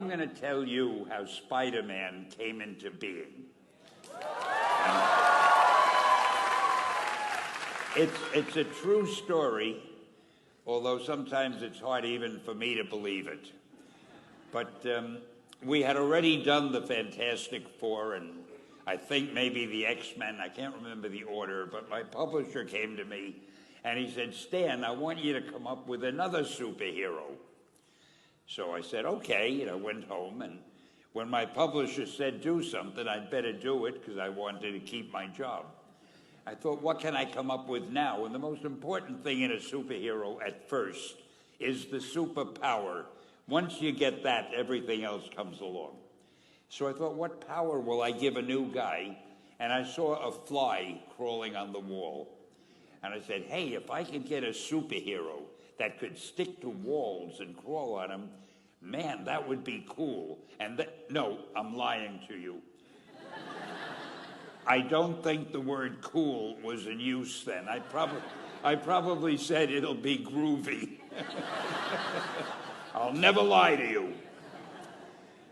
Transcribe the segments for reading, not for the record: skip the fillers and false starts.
I'm going to tell you how Spider-Man came into being. It's a true story, although sometimes it's hard even for me to believe it. But we had already done the Fantastic Four and I think maybe the X-Men. I can't remember the order, but my publisher came to me and he said, "Stan, I want you to come up with another superhero." So I said, okay, and I went home, and when my publisher said do something, I'd better do it because I wanted to keep my job. I thought, what can I come up with now? And the most important thing in a superhero at first is the superpower. Once you get that, everything else comes along. So I thought, what power will I give a new guy? And I saw a fly crawling on the wall. And I said, hey, if I could get a superhero that could stick to walls and crawl on them, man, that would be cool. And no, I'm lying to you. I don't think the word cool was in use then. I probably said it'll be groovy. I'll never lie to you.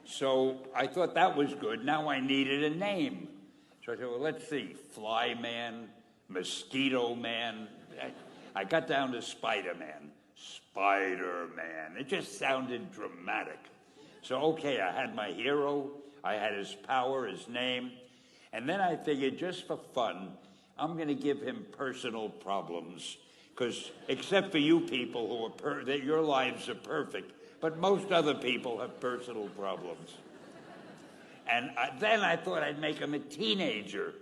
So I thought that was good. Now I needed a name. So I said, well, let's see, Fly Man, Mosquito Man. I got down to Spider-Man. Spider-Man. It just sounded dramatic. So, okay, I had my hero, I had his power, his name, and then I figured just for fun, I'm going to give him personal problems, because except for you people who are that your lives are perfect, but most other people have personal problems. And then I thought I'd make him a teenager,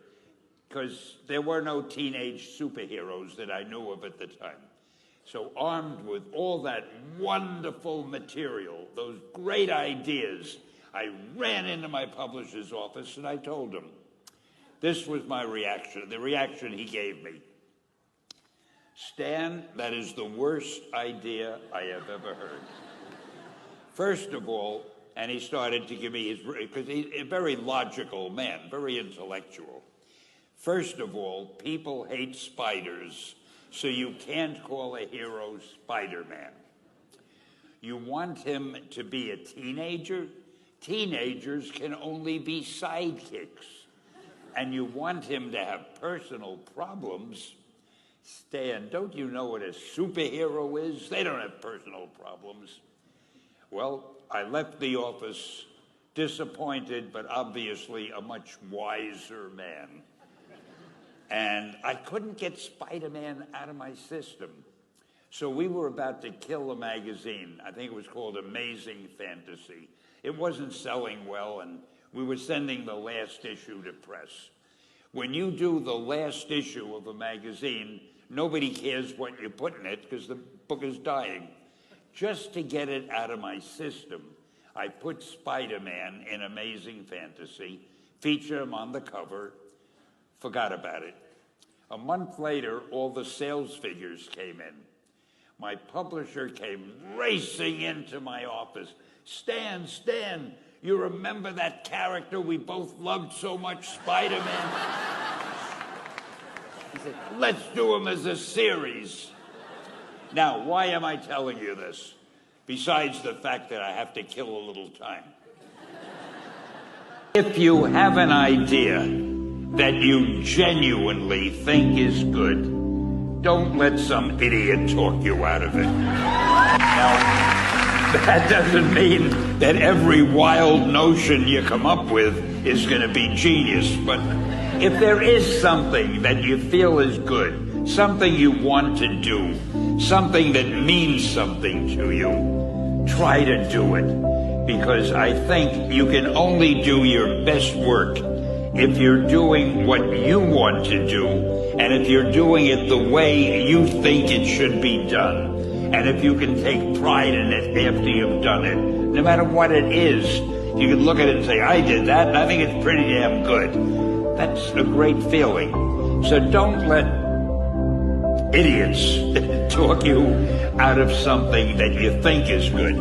because there were no teenage superheroes that I knew of at the time. So armed with all that wonderful material, those great ideas, I ran into my publisher's office and I told him. This was my reaction, the reaction he gave me. Stan, that is the worst idea I have ever heard. First of all, and he started to give me his, because he's a very logical man, very intellectual. First of all, people hate spiders, so you can't call a hero Spider-Man. You want him to be a teenager? Teenagers can only be sidekicks. And you want him to have personal problems? Stan, don't you know what a superhero is? They don't have personal problems. Well, I left the office disappointed, but obviously a much wiser man. And I couldn't get Spider-Man out of my system. So we were about to kill a magazine. I think it was called Amazing Fantasy. It wasn't selling well, and we were sending the last issue to press. When you do the last issue of a magazine, nobody cares what you put in it because the book is dying. Just to get it out of my system, I put Spider-Man in Amazing Fantasy, featured him on the cover, forgot about it. A month later, all the sales figures came in. My publisher came racing into my office. Stan, you remember that character we both loved so much, Spider-Man? He said, let's do him as a series. Now, why am I telling you this? Besides the fact that I have to kill a little time. If you have an idea that you genuinely think is good, don't let some idiot talk you out of it. Now, that doesn't mean that every wild notion you come up with is going to be genius, but if there is something that you feel is good, something you want to do, something that means something to you, try to do it, because I think you can only do your best work if you're doing what you want to do, and if you're doing it the way you think it should be done, and if you can take pride in it after you've done it, no matter what it is, you can look at it and say, I did that, and I think it's pretty damn good. That's a great feeling. So don't let idiots talk you out of something that you think is good.